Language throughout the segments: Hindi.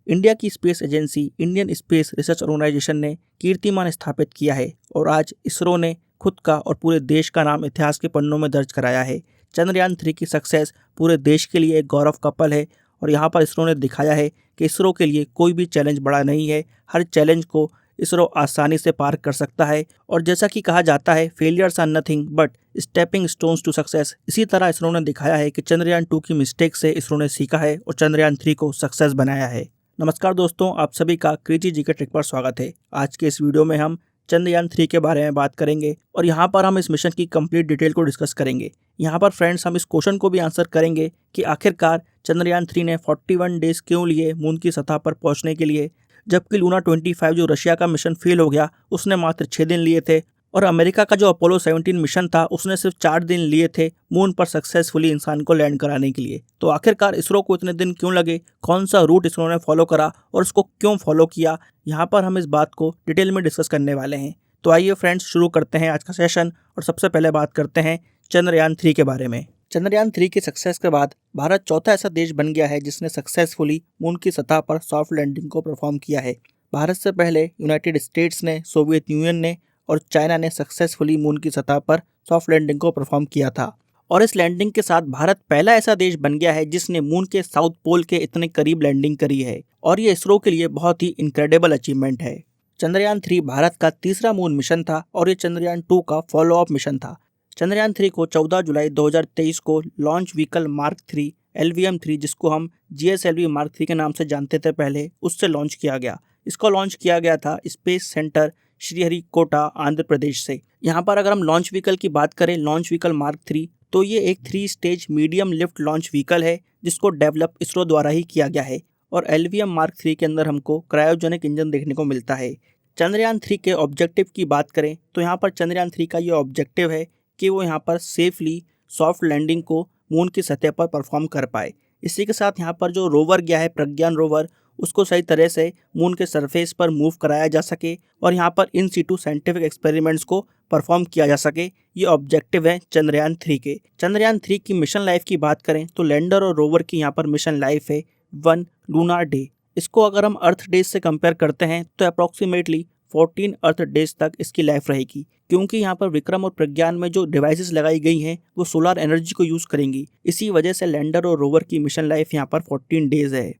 इंडिया की space agency Indian space research organisation ने कीर्तिमान स्थापित किया है और आज इसरो ने खुद का और पूरे देश का नाम इतिहास के पन्नों में दर्ज कराया है। चंद्रयान 3 की सक्सेस पूरे देश के लिए एक गौरव का पल है और यहाँ पर इसरो ने दिखाया है कि इसरो के लिए कोई भी चैलेंज बड़ा नहीं है। हर चैलेंज को इसरो आसानी से पार कर सकता है और जैसा कि कहा जाता है, failures are nothing but stepping stones to success. इसी तरह इसरो ने दिखाया है कि चंद्रयान 2 की मिस्टेक से इसरो ने सीखा है और चंद्रयान 3 को सक्सेस बनाया है। नमस्कार दोस्तों, आप सभी का क्रेजी जीके ट्रिक पर स्वागत है। आज के इस वीडियो में हम चंद्रयान 3 के बारे में बात करेंगे और यहाँ पर हम इस मिशन की कंप्लीट डिटेल को डिस्कस करेंगे। यहाँ पर फ्रेंड्स हम इस क्वेश्चन को भी आंसर करेंगे कि आखिरकार चंद्रयान 3 ने 41 डेज क्यों लिए मून की सतह पर पहुँचने के लिए, जबकि लूना 25 जो रशिया का मिशन फेल हो गया उसने मात्र 6 दिन लिए थे और अमेरिका का जो अपोलो 17 मिशन था उसने सिर्फ 4 दिन लिए थे मून पर सक्सेसफुली इंसान को लैंड कराने के लिए। तो आखिरकार इसरो को इतने दिन क्यों लगे, कौन सा रूट इसरो ने फॉलो करा और उसको क्यों फॉलो किया, यहाँ पर हम इस बात को डिटेल में डिस्कस करने वाले हैं। तो आइए फ्रेंड्स शुरू करते हैं आज का सेशन और सबसे पहले बात करते हैं चंद्रयान 3 के बारे में। चंद्रयान 3 की सक्सेस के बाद भारत चौथा ऐसा देश बन गया है जिसने सक्सेसफुली मून की सतह पर सॉफ्ट लैंडिंग को परफॉर्म किया है। भारत से पहले यूनाइटेड स्टेट्स ने, सोवियत यूनियन ने और चाइना ने सक्सेसफुली मून की सतह पर सॉफ्ट लैंडिंग को परफॉर्म किया था और इस लैंडिंग के साथ भारत पहला ऐसा देश बन गया है जिसने मून के साउथ पोल के इतने करीब लैंडिंग करी है और ये इसरो के लिए बहुत ही इनक्रेडिबल अचीवमेंट है। चंद्रयान 3 भारत का तीसरा मून मिशन था और ये चंद्रयान 2 का फॉलो अप मिशन था। चंद्रयान 3 को 14 जुलाई 2023 को लॉन्च व्हीकल मार्क 3 LVM-3, जिसको हम GSLV मार्क 3 के नाम से जानते थे पहले, उससे लॉन्च किया गया। इसको लॉन्च किया गया था स्पेस सेंटर श्रीहरिकोटा, आंध्र प्रदेश से। यहाँ पर अगर हम लॉन्च व्हीकल की बात करें, लॉन्च व्हीकल मार्क 3, तो ये एक 3 stage medium lift launch vehicle है जिसको डेवलप इसरो द्वारा ही किया गया है और LVM मार्क 3 के अंदर हमको क्रायोजेनिक इंजन देखने को मिलता है। चंद्रयान 3 के ऑब्जेक्टिव की बात करें तो यहाँ पर चंद्रयान 3 का ये ऑब्जेक्टिव है कि वो यहाँ पर सेफली सॉफ्ट लैंडिंग को मून की सतह पर परफॉर्म कर पाए। इसी के साथ यहाँ पर जो रोवर गया है, प्रज्ञान रोवर, उसको सही तरह से मून के सरफेस पर मूव कराया जा सके और यहाँ पर इन सीटू साइंटिफिक एक्सपेरिमेंट्स को परफॉर्म किया जा सके। ये ऑब्जेक्टिव है चंद्रयान 3 के। चंद्रयान 3 की मिशन लाइफ की बात करें तो लैंडर और रोवर की यहाँ पर मिशन लाइफ है 1 लूनार डे। इसको अगर हम अर्थ डेज से कंपेयर करते हैं तो अप्रॉक्सीमेटली 14 अर्थ डेज तक इसकी लाइफ रहेगी, क्योंकि यहाँ पर विक्रम और प्रज्ञान में जो डिवाइसेस लगाई गई हैं वो सोलर एनर्जी को यूज़ करेंगी। इसी वजह से लैंडर और रोवर की मिशन लाइफ यहाँ पर 14 डेज है।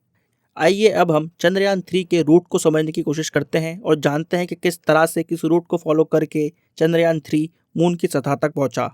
आइए अब हम चंद्रयान 3 के रूट को समझने की कोशिश करते हैं और जानते हैं कि किस तरह से किस रूट को फॉलो करके चंद्रयान 3 मून की सतह तक पहुंचा।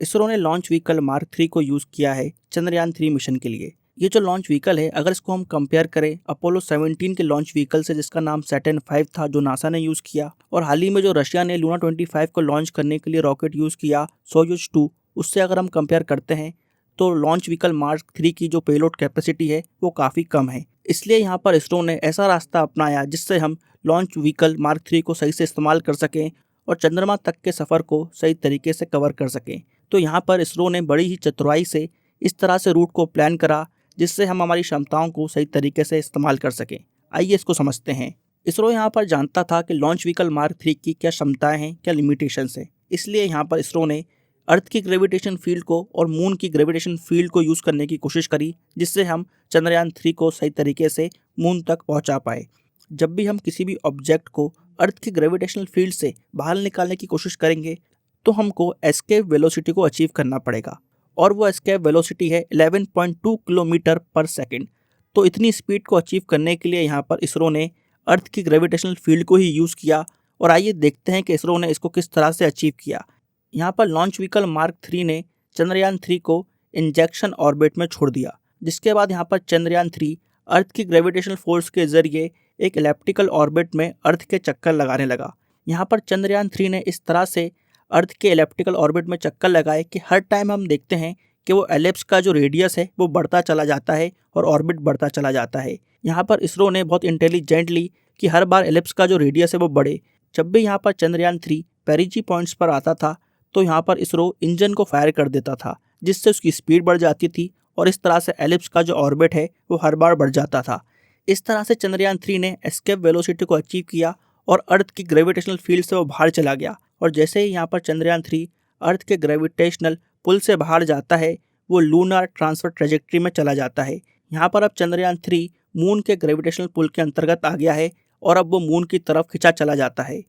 इसरो ने लॉन्च व्हीकल मार्क 3 को यूज़ किया है चंद्रयान 3 मिशन के लिए। ये जो लॉन्च व्हीकल है, अगर इसको हम कंपेयर करें अपोलो 17 के लॉन्च व्हीकल से जिसका नाम सैटर्न 5 था, जो नासा ने यूज़ किया, और हाल ही में जो रशिया ने लूना 25 को लॉन्च करने के लिए रॉकेट यूज़ किया सोयुज 2, उससे अगर हम कंपेयर करते हैं तो लॉन्च व्हीकल मार्क 3 की जो पेलोड कैपेसिटी है वो काफ़ी कम है। इसलिए यहाँ पर इसरो ने ऐसा रास्ता अपनाया जिससे हम लॉन्च व्हीकल मार्क 3 को सही से इस्तेमाल कर सकें और चंद्रमा तक के सफ़र को सही तरीके से कवर कर सकें। तो यहाँ पर इसरो ने बड़ी ही चतुराई से इस तरह से रूट को प्लान करा जिससे हम हमारी क्षमताओं को सही तरीके से इस्तेमाल कर सकें। आइए इसको समझते हैं। इसरो यहाँ पर जानता था कि लॉन्च व्हीकल मार्क 3 की क्या क्षमताएँ हैं, क्या लिमिटेशंस हैं। इसलिए यहाँ पर इसरो ने अर्थ की ग्रेविटेशन फील्ड को और मून की ग्रेविटेशन फील्ड को यूज़ करने की कोशिश करी जिससे हम चंद्रयान 3 को सही तरीके से मून तक पहुंचा पाए। जब भी हम किसी भी ऑब्जेक्ट को अर्थ की ग्रेविटेशनल फील्ड से बाहर निकालने की कोशिश करेंगे तो हमको एस्केप वेलोसिटी को अचीव करना पड़ेगा और वो एस्केप वेलोसिटी है 11.2 किलोमीटर पर सेकेंड। तो इतनी स्पीड को अचीव करने के लिए यहाँ पर इसरो ने अर्थ की ग्रेविटेशनल फील्ड को ही यूज़ किया और आइए देखते हैं कि इसरो ने इसको किस तरह से अचीव किया। यहाँ पर लॉन्च व्हीकल मार्क 3 ने चंद्रयान 3 को इंजेक्शन ऑर्बिट में छोड़ दिया, जिसके बाद यहाँ पर चंद्रयान 3 अर्थ की ग्रेविटेशनल फोर्स के जरिए एक एलिप्टिकल ऑर्बिट में अर्थ के चक्कर लगाने लगा। यहाँ पर चंद्रयान 3 ने इस तरह से अर्थ के एलिप्टिकल ऑर्बिट में चक्कर लगाए कि हर टाइम हम देखते हैं कि वो एलिप्स का जो रेडियस है वो बढ़ता चला जाता है और ऑर्बिट बढ़ता चला जाता है। यहाँ पर इसरो ने बहुत इंटेलिजेंटली कि हर बार एलिप्स का जो रेडियस है वो बढ़े। जब भी यहाँ पर चंद्रयान 3 पेरिजी पॉइंट्स पर आता था तो यहाँ पर इसरो इंजन को फायर कर देता था जिससे उसकी स्पीड बढ़ जाती थी और इस तरह से एलिप्स का जो ऑर्बिट है वो हर बार बढ़ जाता था। इस तरह से चंद्रयान 3 ने एस्केप वेलोसिटी को अचीव किया और अर्थ की ग्रेविटेशनल फील्ड से वो बाहर चला गया और जैसे ही यहाँ पर चंद्रयान 3 अर्थ के ग्रेविटेशनल पुल से बाहर जाता है वो लूनार ट्रांसफर ट्रेजेक्ट्री में चला जाता है। यहाँ पर अब चंद्रयान 3 मून के ग्रेविटेशनल पुल के अंतर्गत आ गया है और अब वो मून की तरफ खिंचा चला जाता है।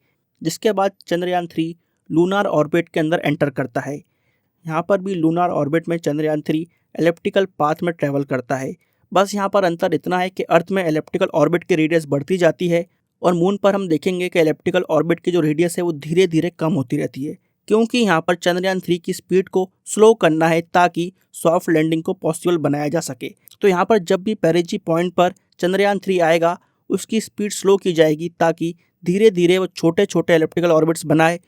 जिसके बाद चंद्रयान 3 लूनार ऑर्बिट के अंदर एंटर करता है। यहाँ पर भी लूनार ऑर्बिट में चंद्रयान 3 एलिप्टिकल पाथ में ट्रैवल करता है। बस यहाँ पर अंतर इतना है कि अर्थ में एलिप्टिकल ऑर्बिट की रेडियस बढ़ती जाती है और मून पर हम देखेंगे कि एलिप्टिकल ऑर्बिट की जो रेडियस है वो धीरे धीरे कम होती रहती है, क्योंकि यहाँ पर चंद्रयान 3 की स्पीड को स्लो करना है ताकि सॉफ्ट लैंडिंग को पॉसिबल बनाया जा सके। तो यहाँ पर जब भी पेरिजी पॉइंट पर चंद्रयान 3 आएगा उसकी स्पीड स्लो की जाएगी ताकि धीरे धीरे वो छोटे छोटे एलिप्टिकल ऑर्बिट्स बनाए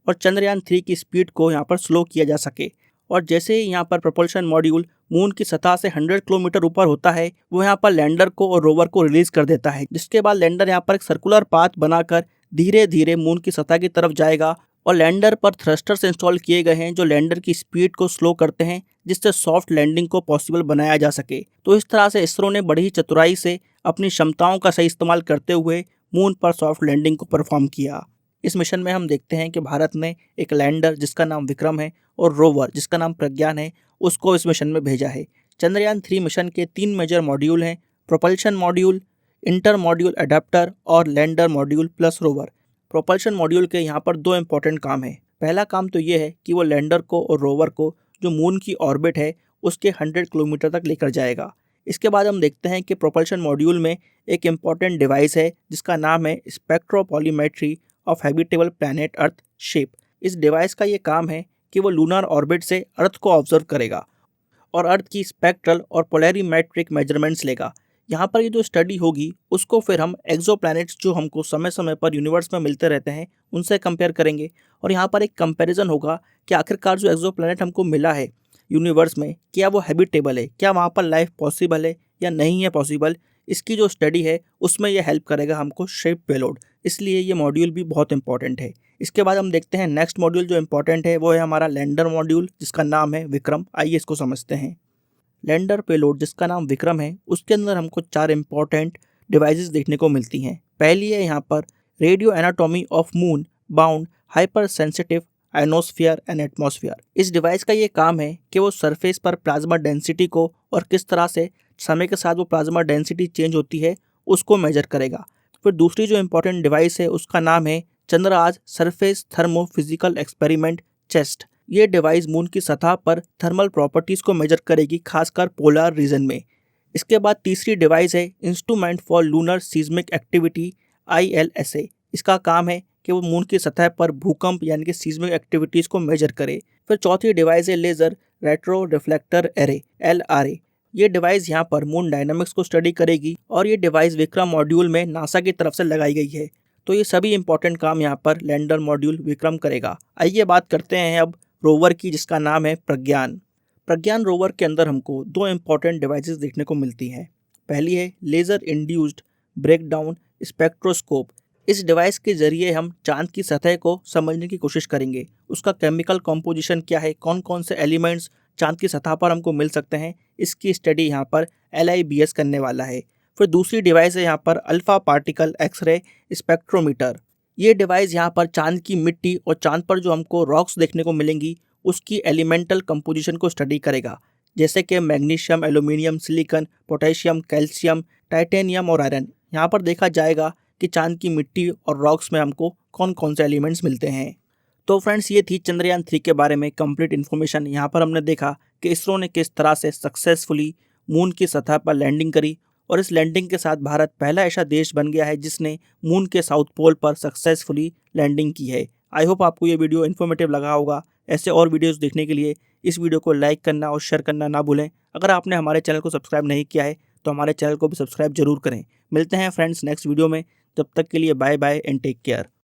और चंद्रयान 3 की स्पीड को यहाँ पर स्लो किया जा सके। और जैसे ही यहाँ पर प्रोपल्शन मॉड्यूल मून की सतह से 100 किलोमीटर ऊपर होता है वो यहाँ पर लैंडर को और रोवर को रिलीज कर देता है, जिसके बाद लैंडर यहाँ पर एक सर्कुलर पाथ बनाकर धीरे धीरे मून की सतह की तरफ जाएगा और लैंडर पर थ्रस्टर्स इंस्टॉल किए गए हैं जो लैंडर की स्पीड को स्लो करते हैं जिससे सॉफ्ट लैंडिंग को पॉसिबल बनाया जा सके। तो इस तरह से इसरो ने बड़ी ही चतुराई से अपनी क्षमताओं का सही इस्तेमाल करते हुए मून पर सॉफ्ट लैंडिंग को परफॉर्म किया। इस मिशन में हम देखते हैं कि भारत ने एक लैंडर जिसका नाम विक्रम है और रोवर जिसका नाम प्रज्ञान है उसको इस मिशन में भेजा है। चंद्रयान 3 मिशन के 3 मेजर मॉड्यूल हैं, propulsion module, inter module adapter और lander module plus rover. Propulsion module के यहाँ पर 2 इंपॉर्टेंट काम है। पहला काम तो ये है कि वो लैंडर को और रोवर को जो मून की ऑर्बिट है उसके 100 किलोमीटर तक लेकर जाएगा। इसके बाद हम देखते हैं कि प्रोपल्शन मॉड्यूल में एक इम्पॉर्टेंट डिवाइस है जिसका नाम है spectropolarimetry of habitable planet earth shape. इस डिवाइस का ये काम है कि वो लूनार ऑर्बिट से अर्थ को ऑब्जर्व करेगा और अर्थ की स्पेक्ट्रल और पोलैरिमेट्रिक मेजरमेंट्स लेगा। यहाँ पर ये जो स्टडी होगी उसको फिर हम एक्सोप्लैनेट्स जो हमको समय समय पर यूनिवर्स में मिलते रहते हैं उनसे कंपेयर करेंगे और यहाँ पर एक कंपैरिजन होगा कि आखिरकार जो एक्सोप्लैनेट हमको मिला है यूनिवर्स में क्या वो हैबिटेबल है, क्या वहाँ पर लाइफ पॉसिबल है या नहीं है पॉसिबल। इसकी जो स्टडी है उसमें यह हेल्प करेगा हमको शेप पेलोड, इसलिए ये मॉड्यूल भी बहुत इंपॉर्टेंट है। इसके बाद हम देखते हैं नेक्स्ट मॉड्यूल जो इंपॉर्टेंट है वो है हमारा लैंडर मॉड्यूल जिसका नाम है विक्रम। आइए इसको समझते हैं। लैंडर पेलोड जिसका नाम विक्रम है उसके अंदर हमको 4 इंपॉर्टेंट डिवाइसेस देखने को मिलती हैं। पहली है यहाँ पर radio anatomy of moon bound hyper sensitive ionosphere and atmosphere. इस डिवाइस का ये काम है कि वो सरफेस पर प्लाज्मा डेंसिटी को और किस तरह से समय के साथ वो प्लाज्मा डेंसिटी चेंज होती है उसको मेजर करेगा। फिर दूसरी जो इंपॉर्टेंट डिवाइस है उसका नाम है Chandra's surface thermophysical experiment chest. ये डिवाइस मून की सतह पर थर्मल प्रॉपर्टीज़ को मेजर करेगी, खासकर पोलर रीजन में। इसके बाद तीसरी डिवाइस है instrument for lunar seismic activity ILSA। इसका काम है कि वो मून की सतह पर भूकंप यानी कि सीज्मिक एक्टिविटीज़ को मेजर करे। फिर चौथी डिवाइस है laser retro reflector array LRA। ये डिवाइस यहाँ पर मून डायनामिक्स को स्टडी करेगी और ये डिवाइस विक्रम मॉड्यूल में नासा की तरफ से लगाई गई है। तो ये सभी इंपॉर्टेंट काम यहाँ पर लैंडर मॉड्यूल विक्रम करेगा। आइए बात करते हैं अब रोवर की जिसका नाम है प्रज्ञान। प्रज्ञान रोवर के अंदर हमको 2 इंपॉर्टेंट डिवाइसेस देखने को मिलती हैं। पहली है लेज़र इंड्यूस्ड ब्रेकडाउन स्पेक्ट्रोस्कोप। इस डिवाइस के जरिए हम चांद की सतह को समझने की कोशिश करेंगे, उसका केमिकल कॉम्पोजिशन क्या है, कौन कौन से एलिमेंट्स चांद की सतह पर हमको मिल सकते हैं, इसकी स्टडी यहाँ पर LIBS करने वाला है। फिर दूसरी डिवाइस है यहाँ पर अल्फ़ा पार्टिकल एक्सरे स्पेक्ट्रोमीटर। ये डिवाइस यहाँ पर चांद की मिट्टी और चांद पर जो हमको रॉक्स देखने को मिलेंगी उसकी एलिमेंटल कंपोजिशन को स्टडी करेगा, जैसे कि magnesium, aluminium, silicon, potassium, calcium, titanium और आयरन। यहाँ पर देखा जाएगा कि चांद की मिट्टी और रॉक्स में हमको कौन कौन से एलिमेंट्स मिलते हैं। तो फ्रेंड्स ये थी चंद्रयान 3 के बारे में कंप्लीट इन्फॉर्मेशन। यहाँ पर हमने देखा कि इसरो ने किस तरह से सक्सेसफुली मून की सतह पर लैंडिंग करी और इस लैंडिंग के साथ भारत पहला ऐसा देश बन गया है जिसने मून के साउथ पोल पर सक्सेसफुली लैंडिंग की है। आई होप आपको ये वीडियो इन्फॉर्मेटिव लगा होगा। ऐसे और वीडियोस देखने के लिए इस वीडियो को लाइक करना और शेयर करना ना भूलें। अगर आपने हमारे चैनल को सब्सक्राइब नहीं किया है तो हमारे चैनल को भी सब्सक्राइब जरूर करें। मिलते हैं फ्रेंड्स नेक्स्ट वीडियो में, तब तक के लिए bye bye and take care.